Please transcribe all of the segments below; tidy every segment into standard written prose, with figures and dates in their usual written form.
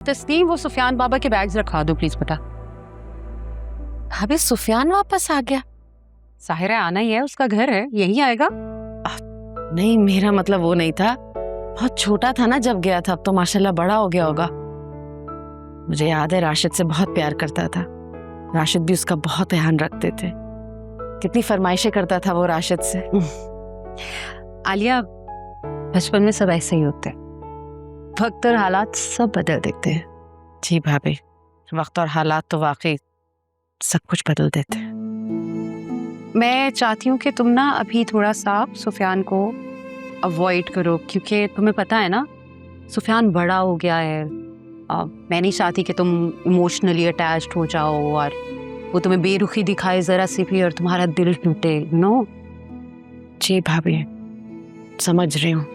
तस्नीम, वो सुफियान बाबा के बैग्स रखा दो प्लीज बेटा। अबे सुफियान वापस आ गया? साहिरा आना ही है, उसका घर है, यही आएगा। नहीं, मेरा मतलब वो नहीं था। बहुत छोटा था ना जब गया था, अब तो माशाल्लाह बड़ा हो गया होगा। मुझे याद है राशिद से बहुत प्यार करता था। राशिद भी उसका बहुत ध्यान रखते थे। कितनी फरमाइशें करता था वो राशिद से। आलिया, बचपन में सब ऐसे ही होते हैं, वक्त और हालात सब बदल देते हैं। जी भाभी, वक्त और हालात तो वाकई सब कुछ बदल देते हैं। मैं चाहती हूँ कि तुम ना अभी थोड़ा सा सुफियान को अवॉइड करो, क्योंकि तुम्हें पता है ना सुफियान बड़ा हो गया है। मैं नहीं चाहती कि तुम इमोशनली अटैच्ड हो जाओ और वो तुम्हें बेरुखी दिखाए जरा सी भी और तुम्हारा दिल टूटे। नो। जी भाभी, समझ रही हूँ।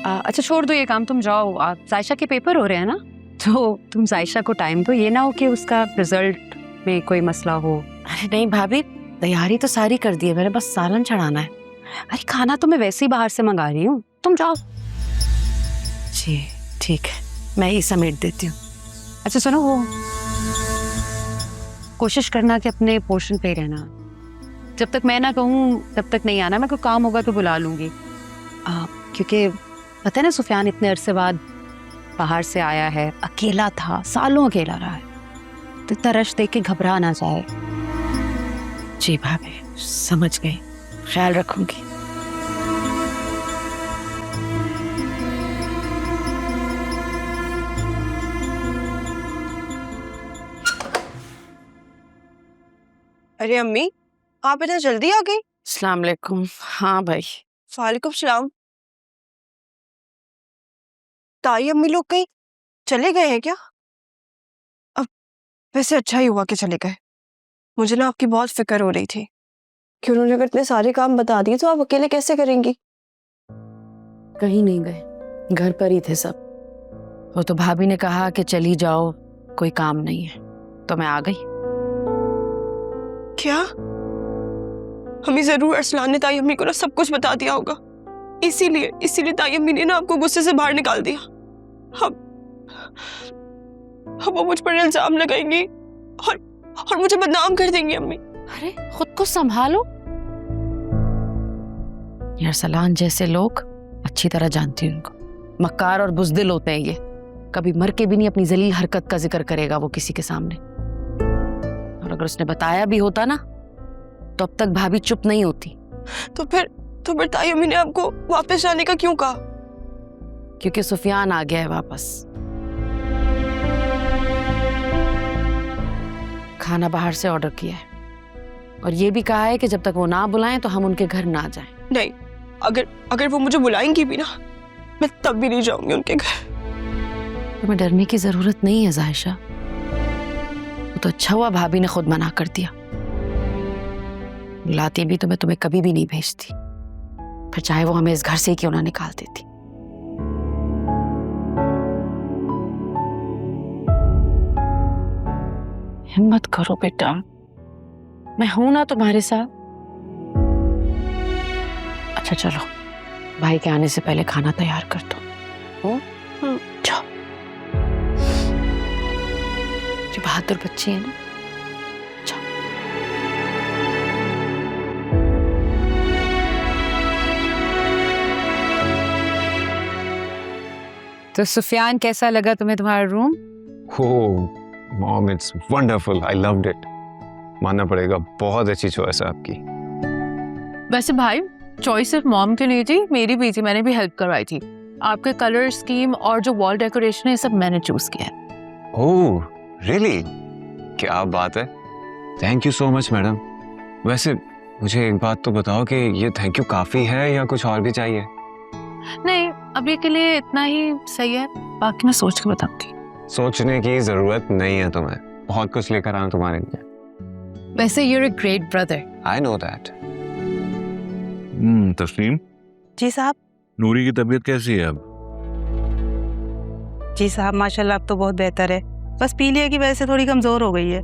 अच्छा छोड़ दो ये काम, तुम जाओ। आप जायशा के पेपर हो रहे हैं ना, तो तुम जायशा को टाइम दो। ये ना हो कि उसका रिजल्ट में कोई मसला हो। अरे नहीं भाभी, तैयारी तो सारी कर दी है मैंने, बस सालन चढ़ाना है। अरे खाना तो मैं वैसे ही बाहर से मंगा रही हूँ, तुम जाओ। जी ठीक है, मैं ही समेट देती हूँ। अच्छा सुनो, वो कोशिश करना कि अपने पोर्शन पे रहना। जब तक मैं ना कहूँ तब तक नहीं आना। मैं कोई काम होगा तो बुला लूंगी। क्योंकि पता है ना सुफियान इतने अरसे बाद बाहर से आया है, अकेला था, सालों अकेला रहा है, तो इतना रश देख के घबरा ना जाए। जी भाभी, समझ गई, ख्याल रखूंगी। अरे अम्मी, आप इतना जल्दी आ गई? अस्सलाम वालेकुम। हाँ भाई। वालेकुम सलाम। ताई अम्मी लोग कहीं चले गए हैं क्या? अब वैसे अच्छा ही हुआ कि चले गए। मुझे ना आपकी बहुत फिक्र हो रही थी कि उन्होंने अगर इतने सारे काम बता दिए तो आप अकेले कैसे करेंगी? कहीं नहीं गए, घर पर ही थे सब। वो तो भाभी ने कहा कि चली जाओ, कोई काम नहीं है, तो मैं आ गई। क्या? हमें जरूर अरसलान ने ताई अम्मी को ना सब कुछ बता दिया होगा, इसीलिए ताई अम्मी ने ना आपको गुस्से से बाहर निकाल दिया। अब वो मुझ पर इल्जाम लगाएंगी और मुझे बदनाम कर देंगी अम्मी। अरे खुद को संभालो यार, सलान जैसे लोग अच्छी तरह जानती हूँ उनको, मक्कार और बुज़दिल होते हैं ये। कभी मर के भी नहीं अपनी जलील हरकत का जिक्र करेगा वो किसी के सामने। और अगर उसने बताया भी होता ना तो अब तक भाभी चुप नहीं होती। तो फिर ताई अम्मी ने आपको वापस जाने का क्यों कहा? क्योंकि सुफियान आ गया है वापस। खाना बाहर से ऑर्डर किया है और ये भी कहा है कि जब तक वो ना बुलाएं तो हम उनके घर ना जाएं। नहीं, अगर वो मुझे बुलाएंगी भी ना, मैं तब भी नहीं जाऊंगी उनके घर। तुम्हें डरने की जरूरत नहीं है जायशा, वो तो अच्छा हुआ भाभी ने खुद मना कर दिया। बुलाती भी तो मैं तुम्हें कभी भी नहीं भेजती, फिर चाहे वो हमें इस घर से ही क्यों ना निकाल देती। हिम्मत करो बेटा, मैं हूं ना तुम्हारे साथ। अच्छा चलो, भाई के आने से पहले खाना तैयार कर दो। जाओ, ये बहादुर बच्ची है ना। जाओ। तो सुफियान, कैसा लगा तुम्हें तुम्हारा room? Oh mom, it's wonderful, I loved it. मानना पड़ेगा, बहुत अच्छी चॉइस है आपकी। वैसे भाई, चॉइस सिर्फ मॉम की नहीं थी, मेरी भी थी, मैंने भी हेल्प करवाई थी। आपके कलर स्कीम और जो वॉल डेकोरेशन है सब मैंने चूज किया है। ओह रियली, क्या बात है, thank you so much madam. वैसे मुझे एक बात तो बताओ कि ये थैंक यू काफी है या कुछ और भी चाहिए? नहीं, अभी के लिए इतना ही सही है, बाकी मैं सोच के बताऊंगी। सोचने की जरूरत नहीं है तुम्हें, बहुत कुछ लेकर आना तुम्हारे लिए। वैसे you're a great brother। I know that. तस्लीम, जी साहब। नूरी की तबीयत कैसी है अब? जी साहब, माशाल्लाह अब तो बहुत बेहतर है, बस पीलिया की वजह से थोड़ी कमजोर हो गई है।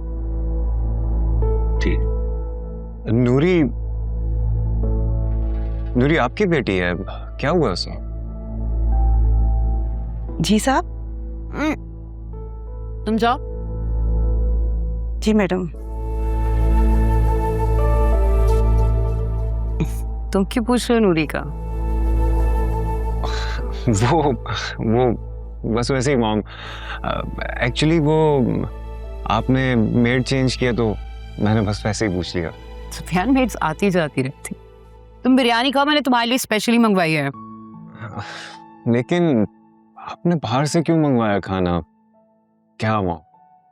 ठीक। नूरी आपकी बेटी है, क्या हुआ उसे? जी साहब। तुम जाओ। जी मैडम। तुम क्यों पूछ रहे हो नूरी का? वो बस वैसे ही मॉम, एक्चुअली वो आपने मेड चेंज किया तो मैंने बस वैसे ही पूछ लिया। सुफियान, मेड्स आती जाती रहती। तुम बिरयानी खाओ, मैंने तुम्हारे लिए स्पेशली मंगवाई है। लेकिन आपने बाहर से क्यों मंगवाया खाना? क्या मॉम,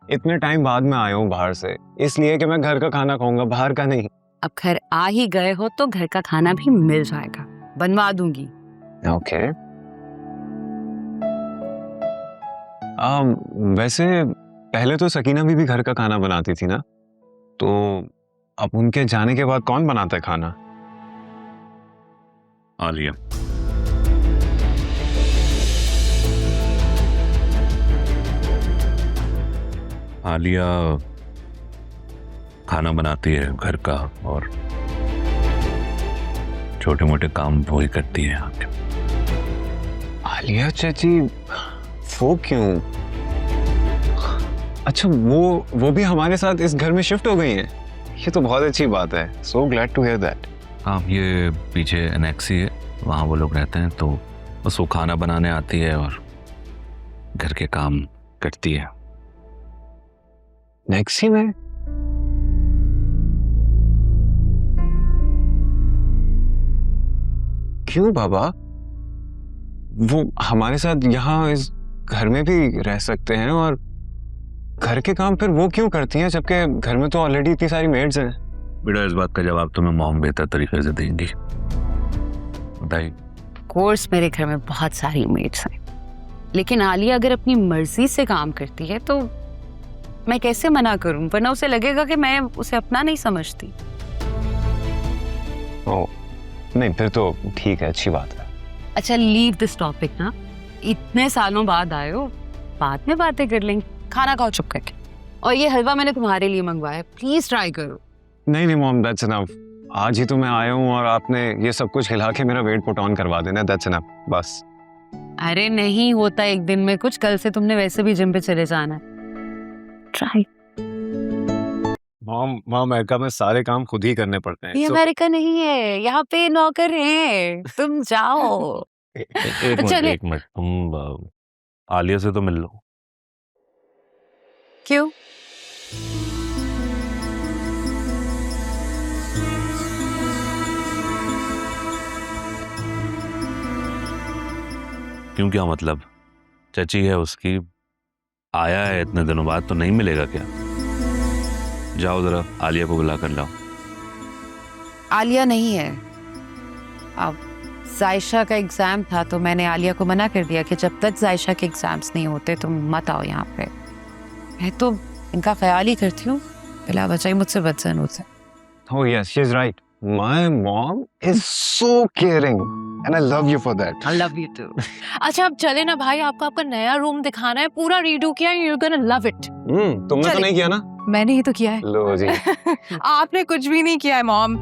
इतने टाइम बाद में आया हूँ बाहर से, इसलिए कि मैं घर का खाना खाऊंगा, बाहर का नहीं। अब घर आ ही गए हो तो घर का खाना भी मिल जाएगा, बनवा दूंगी। ओके। वैसे पहले तो सकीना भी घर का खाना बनाती थी ना, तो अब उनके जाने के बाद कौन बनाता है खाना? आलिया। आलिया खाना बनाती है घर का, और छोटे मोटे काम वो ही करती है यहाँ के। आलिया चाची, वो क्यों? अच्छा, वो भी हमारे साथ इस घर में शिफ्ट हो गई हैं? ये तो बहुत अच्छी बात है। So glad to hear that. हाँ, ये पीछे एनेक्सी है, वहाँ वो लोग रहते हैं, तो बस वो खाना बनाने आती है और घर के काम करती है। नेक्सी में? क्यों बाबा? वो हमारे साथ यहाँ इस घर में भी रह सकते हैं, और घर के काम फिर वो क्यों करती हैं, जबकि घर में तो ऑलरेडी इतनी सारी मेड्स हैं। बेटा, इस बात का जवाब तुम्हें मॉम बेहतर तरीके से देंगी। बताइए। कोर्स मेरे घर में बहुत सारी मेड्स हैं, लेकिन आलिया अगर अपनी मर्जी से काम करती है तो मैं कैसे मना करूं, वरना उसे लगेगा कि मैं उसे अपना नहीं समझती। ओ, नहीं, फिर तो ठीक है, अच्छी बात है। अच्छा, लीव दिस टॉपिक ना, इतने सालों बाद आए हो, बाद में बातें कर लेंगे। खाना खाओ चुप करके। और ये हलवा मैंने तुम्हारे लिए मंगवाया है, प्लीज ट्राई करो। नहीं मॉम, दैट्स इनफ। आज ही तो मैं आया हूँ और आपने ये सब कुछ हिला के मेरा वेट पुट ऑन करवा देना, दैट्स इनफ, बस। अरे नहीं होता एक दिन में कुछ, कल से तुमने वैसे भी जिम पे चले जाना है। ट्राई। मॉम, अमेरिका में सारे काम खुद ही करने पड़ते हैं। ये अमेरिका नहीं है, यहाँ पे नौकर हैं, तुम जाओ। एक मिनट, तुम आलिया से तो मिल लो। क्यों? क्यों, क्या मतलब? चची है उसकी, आया है इतने दिनों बाद, तो नहीं मिलेगा क्या? जाओ जरा आलिया को बुला कर लाओ। आलिया नहीं है। अब जायशा का एग्जाम था तो मैंने आलिया को मना कर दिया कि जब तक जायशा के एग्जाम्स नहीं होते तुम मत आओ यहाँ पे। मैं तो इनका ख्याल ही करती हूँ, बिला बचाई मुझसे बच्चन होते। Oh yes, she's right. My mom is so caring and I love you for that. I love you too. अच्छा, अब चले ना भाई, आपको आपका नया रूम दिखाना है, पूरा रीडू किया, you're gonna love it। तुमने तो चलिए। नहीं किया ना? मैंने ही तो किया है। लो जी। आपने कुछ भी नहीं किया है मॉम।